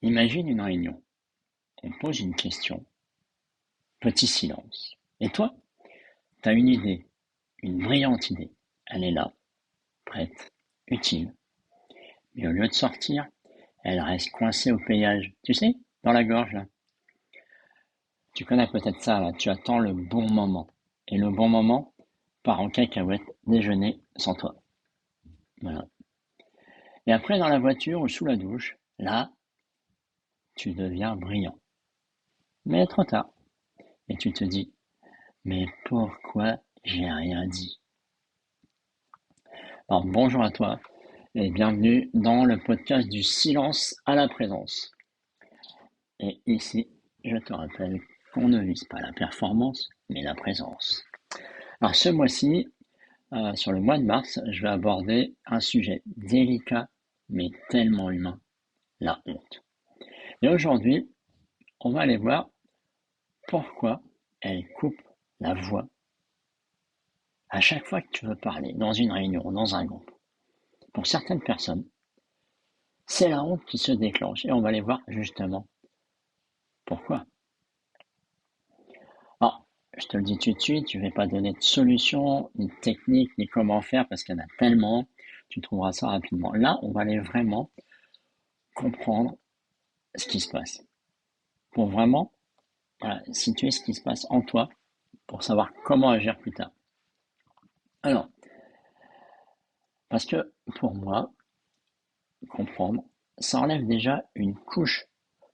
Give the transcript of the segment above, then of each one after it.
Imagine une réunion. On pose une question, petit silence. Et toi, tu as une idée, une brillante idée. Elle est là, prête, utile. Mais au lieu de sortir, elle reste coincée au péage. Tu sais, dans la gorge, là. Tu connais peut-être ça, là. Tu attends le bon moment. Et le bon moment part en cacahuète déjeuner sans toi. Voilà. Et après, dans la voiture ou sous la douche, là, tu deviens brillant. Mais trop tard. Et tu te dis, mais pourquoi j'ai rien dit? Alors, bonjour à toi et bienvenue dans le podcast du silence à la présence. Et ici, je te rappelle qu'on ne vise pas la performance, mais la présence. Alors, ce mois-ci, sur le mois de mars, je vais aborder un sujet délicat, mais tellement humain, la honte. Et aujourd'hui, on va aller voir pourquoi elle coupe la voix à chaque fois que tu veux parler, dans une réunion, dans un groupe. Pour certaines personnes, c'est la honte qui se déclenche et on va aller voir justement pourquoi. Alors, je te le dis tout de suite, je ne vais pas donner de solution, ni de technique, ni comment faire parce qu'il y en a tellement, tu trouveras ça rapidement. Là, on va aller vraiment comprendre ce qui se passe. Pour vraiment situer ce qui se passe en toi, pour savoir comment agir plus tard. Alors, parce que pour moi, comprendre, ça enlève déjà une couche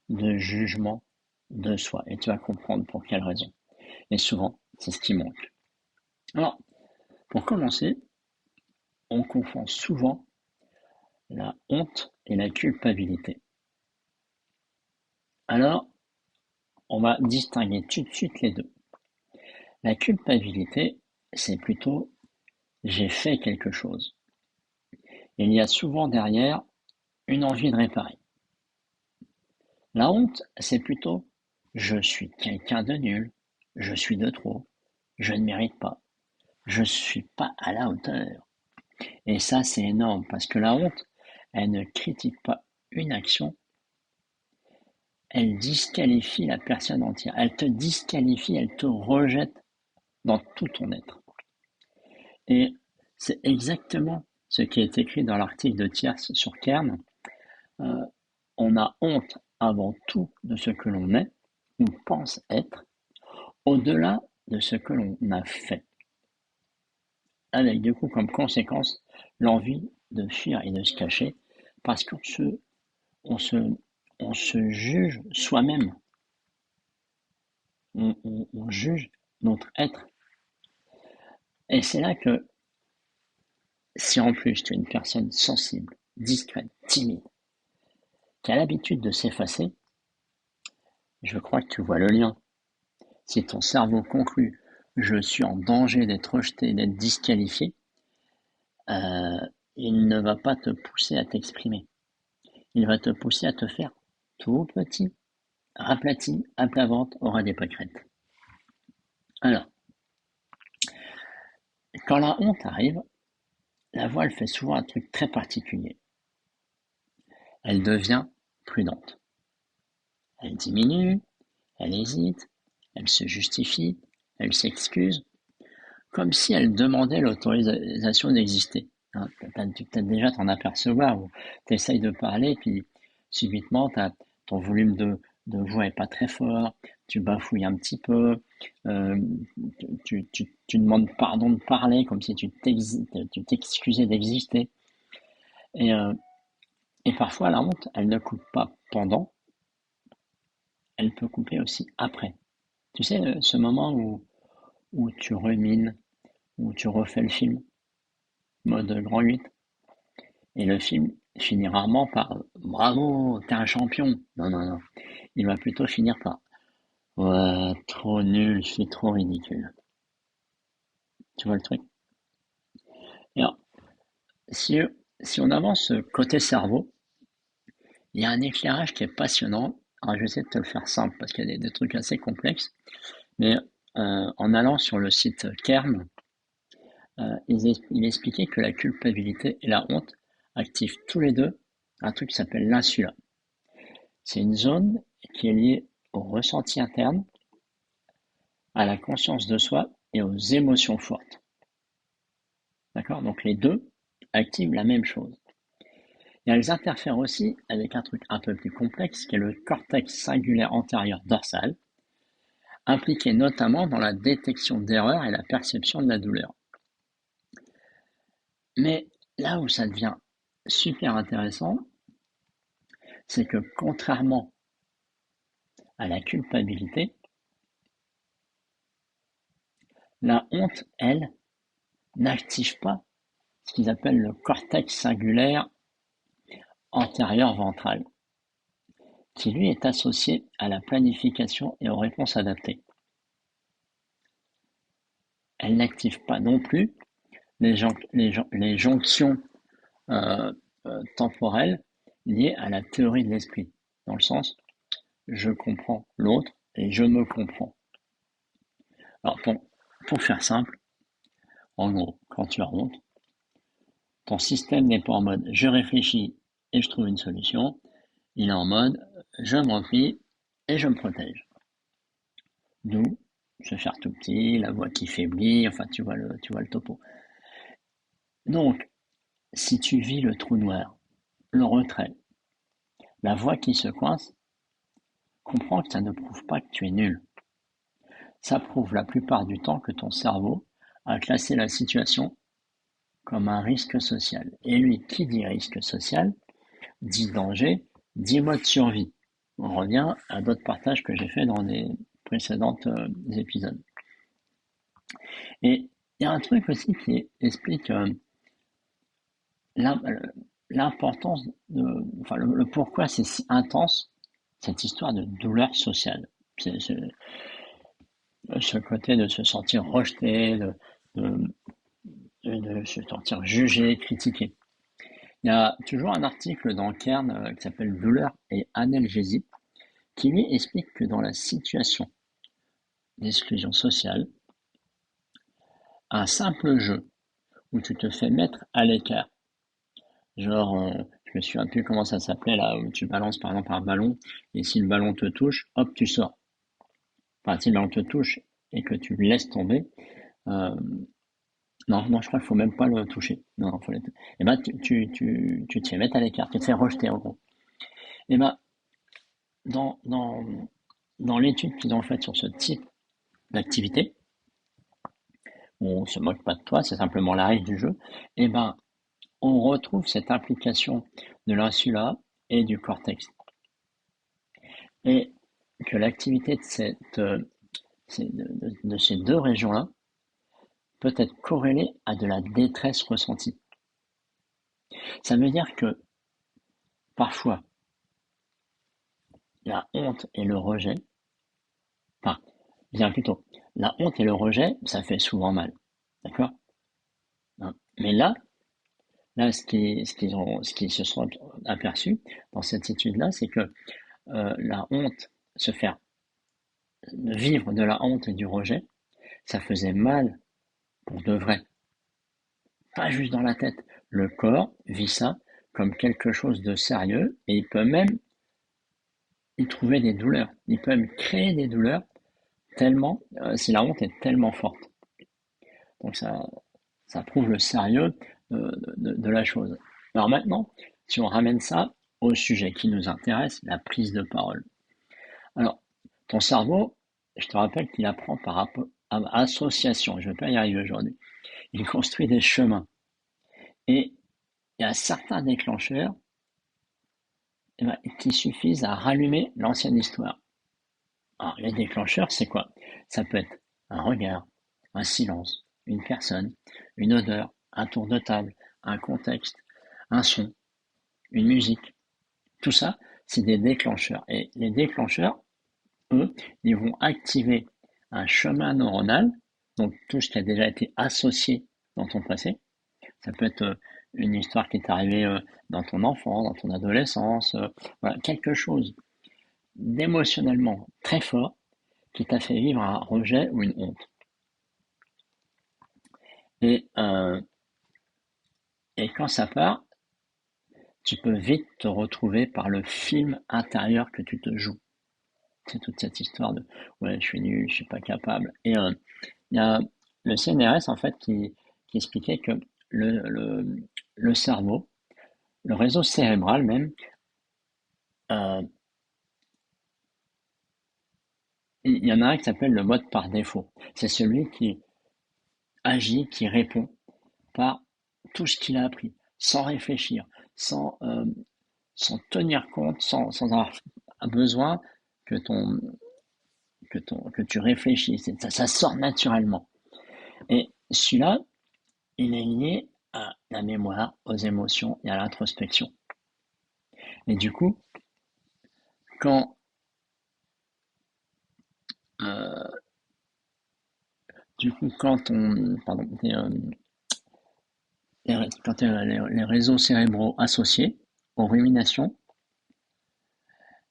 de jugement de soi. Et tu vas comprendre pour quelle raison. Et souvent, c'est ce qui manque. Alors, pour commencer, on confond souvent la honte et la culpabilité. Alors, on va distinguer tout de suite les deux. La culpabilité, c'est plutôt j'ai fait quelque chose. Il y a souvent derrière une envie de réparer. La honte, c'est plutôt je suis quelqu'un de nul, je suis de trop, je ne mérite pas, je ne suis pas à la hauteur. Et ça, c'est énorme parce que la honte, elle ne critique pas une action, elle disqualifie la personne entière. Elle te disqualifie, elle te rejette dans tout ton être. Et c'est exactement ce qui est écrit dans l'article de Thiers sur Kern. Euh, on a honte avant tout de ce que l'on est ou pense être, au-delà de ce que l'on a fait. Avec du coup comme conséquence l'envie de fuir et de se cacher parce on se, on se juge soi-même. On juge notre être. Et c'est là que, si en plus tu es une personne sensible, discrète, timide, qui a l'habitude de s'effacer, je crois que tu vois le lien. Si ton cerveau conclut je suis en danger d'être rejeté, d'être disqualifié, euh, il ne va pas te pousser à t'exprimer. Il va te pousser à te faire tout petit, raplati, à plat ventre, au ras des pâquerettes. Alors, quand la honte arrive, la voix elle fait souvent un truc très particulier. Elle devient prudente. Elle diminue, elle hésite, elle se justifie, elle s'excuse, comme si elle demandait l'autorisation d'exister. Hein, tu peut-être déjà t'en apercevoir, ou tu essayes de parler, puis subitement ton volume de voix est pas très fort, tu bafouilles un petit peu, euh, tu demandes pardon de parler, comme si tu t'excusais d'exister. Et, euh, et parfois la honte, elle ne coupe pas pendant, elle peut couper aussi après. Tu sais, ce moment où tu rumines, où tu refais le film, mode grand 8, et le film finit rarement par bravo, t'es un champion. Non, non, non. Il va plutôt finir par ouais, trop nul, je suis trop ridicule. Tu vois le truc? Et alors, si, si on avance côté cerveau, il y a un éclairage qui est passionnant. Alors, je vais essayer de te le faire simple parce qu'il y a des trucs assez complexes. Mais en allant sur le site Kern, il expliquait que la culpabilité et la honte activent tous les deux un truc qui s'appelle l'insula. C'est une zone qui est liée au ressenti interne, à la conscience de soi et aux émotions fortes. D'accord? Donc les deux activent la même chose. Et elles interfèrent aussi avec un truc un peu plus complexe qui est le cortex singulaire antérieur dorsal, impliqué notamment dans la détection d'erreurs et la perception de la douleur. Mais là où ça devient super intéressant, c'est que contrairement à la culpabilité, la honte, elle, n'active pas ce qu'ils appellent le cortex singulaire antérieur ventral, qui lui est associé à la planification et aux réponses adaptées. Elle n'active pas non plus les jonctions temporelles liées à la théorie de l'esprit, dans le sens je comprends l'autre et je me comprends. Alors pour faire simple, en gros, quand tu as honte, ton système n'est pas en mode je réfléchis et je trouve une solution, il est en mode je me replie et je me protège. D'où se faire tout petit, la voix qui faiblit, enfin tu vois le topo. Donc, si tu vis le trou noir, le retrait, la voix qui se coince, comprends que ça ne prouve pas que tu es nul. Ça prouve la plupart du temps que ton cerveau a classé la situation comme un risque social. Et lui, qui dit risque social, dit danger, dit mode survie. On revient à d'autres partages que j'ai fait dans les précédents épisodes. Et il y a un truc aussi qui explique l'importance enfin le pourquoi c'est si intense cette histoire de douleur sociale. C'est ce côté de se sentir rejeté, de, de se sentir jugé, critiqué. Il y a toujours un article dans Kern qui s'appelle Douleur et analgésie, qui lui explique que dans la situation d'exclusion sociale, un simple jeu où tu te fais mettre à l'écart, genre, je me souviens plus comment ça s'appelait là, où tu balances par exemple un ballon, et si le ballon te touche, hop, tu sors. Enfin, si le ballon te touche et que tu le laisses tomber, euh, non, je crois qu'il faut même pas le toucher. Non, faut et ben, tu te fais mettre à l'écart, tu te fais rejeter en gros. Et ben, dans, dans, dans l'étude qu'ils ont faite sur ce type d'activité, où on se moque pas de toi, c'est simplement la règle du jeu, et ben, on retrouve cette implication de l'insula et du cortex. Et que l'activité de ces deux régions-là peut être corrélée à de la détresse ressentie. Ça veut dire que parfois, la honte et le rejet, enfin, bien plutôt, la honte et le rejet, ça fait souvent mal. D'accord? Hein. Mais là, ce qu'ils se sont aperçus dans cette étude-là, c'est que la honte, vivre de la honte et du rejet, ça faisait mal pour de vrai. Pas juste dans la tête. Le corps vit ça comme quelque chose de sérieux et il peut même y trouver des douleurs. Il peut même créer des douleurs tellement, si la honte est tellement forte. Donc ça prouve le sérieux de la chose. Alors maintenant, si on ramène ça au sujet qui nous intéresse, la prise de parole. Alors, ton cerveau, je te rappelle qu'il apprend par rapport à association. Je ne vais pas y arriver aujourd'hui. Il construit des chemins. Et il y a certains déclencheurs qui suffisent à rallumer l'ancienne histoire. Alors, les déclencheurs, c'est quoi? Ça peut être un regard, un silence, une personne, une odeur, un tour de table, un contexte, un son, une musique. Tout ça, c'est des déclencheurs. Et les déclencheurs, eux, ils vont activer un chemin neuronal, donc tout ce qui a déjà été associé dans ton passé. Ça peut être une histoire qui est arrivée dans ton enfance, dans ton adolescence, voilà, quelque chose d'émotionnellement très fort qui t'a fait vivre un rejet ou une honte. Et, euh, et quand ça part, tu peux vite te retrouver par le film intérieur que tu te joues. C'est toute cette histoire de ouais, je suis nul, je suis pas capable. Et il y a le CNRS en fait qui expliquait que le, le, le cerveau, le réseau cérébral même, euh, il y en a un qui s'appelle le mode par défaut. C'est celui qui agit, qui répond par tout ce qu'il a appris, sans réfléchir, sans, euh, sans tenir compte, sans avoir besoin que ton, que tu réfléchisses. Ça sort naturellement. Et celui-là, il est lié à la mémoire, aux émotions et à l'introspection. Et quand, euh, quand pardon, quand les réseaux cérébraux associés aux ruminations,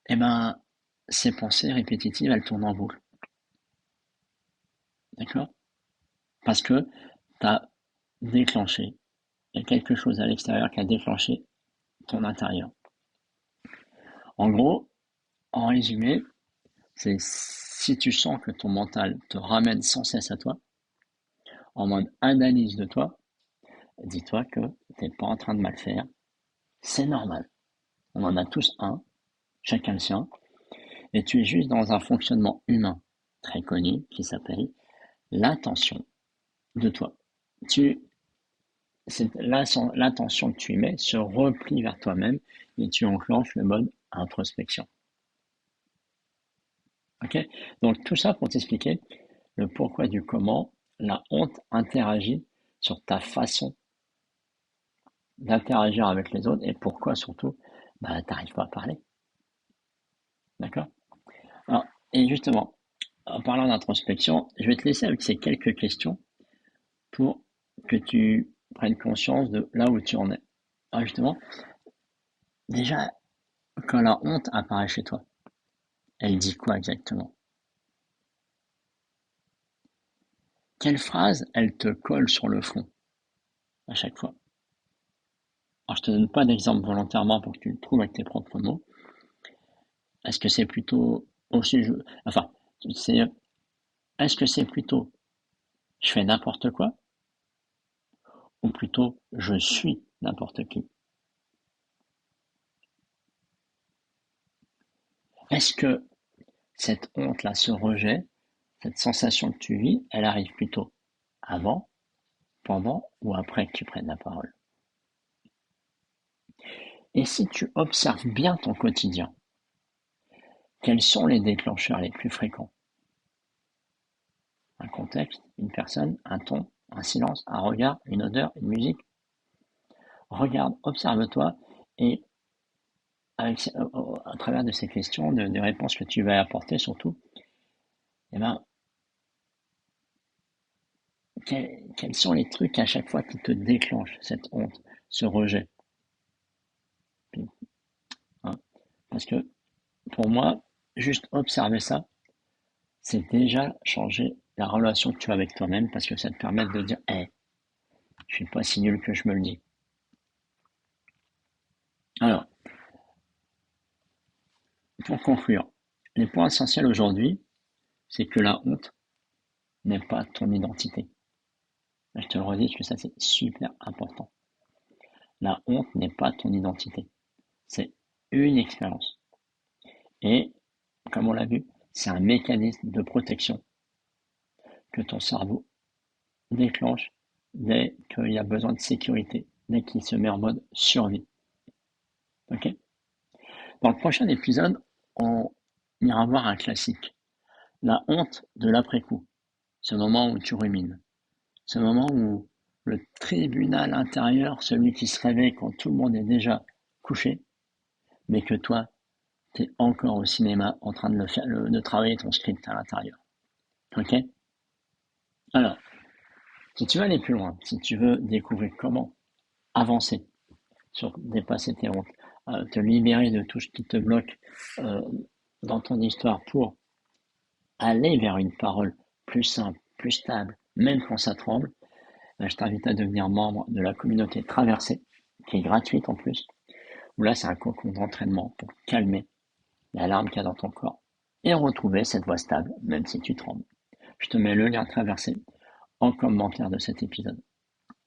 eh ben, ces pensées répétitives, elles tournent en boucle. D'accord? Parce que tu as déclenché. Il y a quelque chose à l'extérieur qui a déclenché ton intérieur. En gros, en résumé, c'est si tu sens que ton mental te ramène sans cesse à toi, en mode analyse de toi, dis-toi que tu n'es pas en train de mal faire. C'est normal. On en a tous un, chacun le sien, et tu es juste dans un fonctionnement humain très connu qui s'appelle l'attention de toi. Tu, l'attention que tu y mets se replie vers toi-même et tu enclenches le mode introspection. Ok? Donc tout ça pour t'expliquer le pourquoi du comment la honte interagit sur ta façon d'interagir avec les autres et pourquoi surtout bah, t'arrives pas à parler. D'accord? Alors, et justement, en parlant d'introspection, je vais te laisser avec ces quelques questions pour que tu prennes conscience de là où tu en es. Alors justement, déjà, quand la honte apparaît chez toi, elle dit quoi exactement? Quelle phrase elle te colle sur le front à chaque fois? Alors je te donne pas d'exemple volontairement pour que tu le trouves avec tes propres mots. Est-ce que c'est plutôt aussi, enfin, c'est, est-ce que c'est plutôt je fais n'importe quoi ou plutôt je suis n'importe qui? Est-ce que cette honte-là, ce rejet, cette sensation que tu vis, elle arrive plutôt avant, pendant ou après que tu prennes la parole? Et si tu observes bien ton quotidien, quels sont les déclencheurs les plus fréquents? Un contexte, une personne, un ton, un silence, un regard, une odeur, une musique? Regarde, observe-toi et à travers de ces questions, des réponses que tu vas apporter surtout, eh ben, quels sont les trucs à chaque fois qui te déclenchent cette honte, ce rejet? Hein? Parce que pour moi, juste observer ça, c'est déjà changer la relation que tu as avec toi-même parce que ça te permet de dire, hey, je suis pas si nul que je me le dis. Alors, pour conclure, les points essentiels aujourd'hui, c'est que la honte n'est pas ton identité. Je te le redis parce que ça c'est super important. La honte n'est pas ton identité. C'est une expérience. Et, comme on l'a vu, c'est un mécanisme de protection que ton cerveau déclenche dès qu'il y a besoin de sécurité, dès qu'il se met en mode survie. Ok? Dans le prochain épisode, on ira voir un classique. La honte de l'après-coup. Ce moment où tu rumines. Ce moment où le tribunal intérieur, celui qui se réveille quand tout le monde est déjà couché, mais que toi, tu es encore au cinéma en train de, de travailler ton script à l'intérieur. Ok? Alors, si tu veux aller plus loin, si tu veux découvrir comment avancer sur dépasser tes hontes, te libérer de tout ce qui te bloque euh, dans ton histoire pour aller vers une parole plus simple, plus stable, même quand ça tremble, je t'invite à devenir membre de la communauté Traversée, qui est gratuite en plus. où là, c'est un cocon d'entraînement pour calmer l'alarme qu'il y a dans ton corps et retrouver cette voix stable, même si tu trembles. Je te mets le lien traversé en commentaire de cet épisode.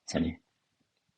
Salut!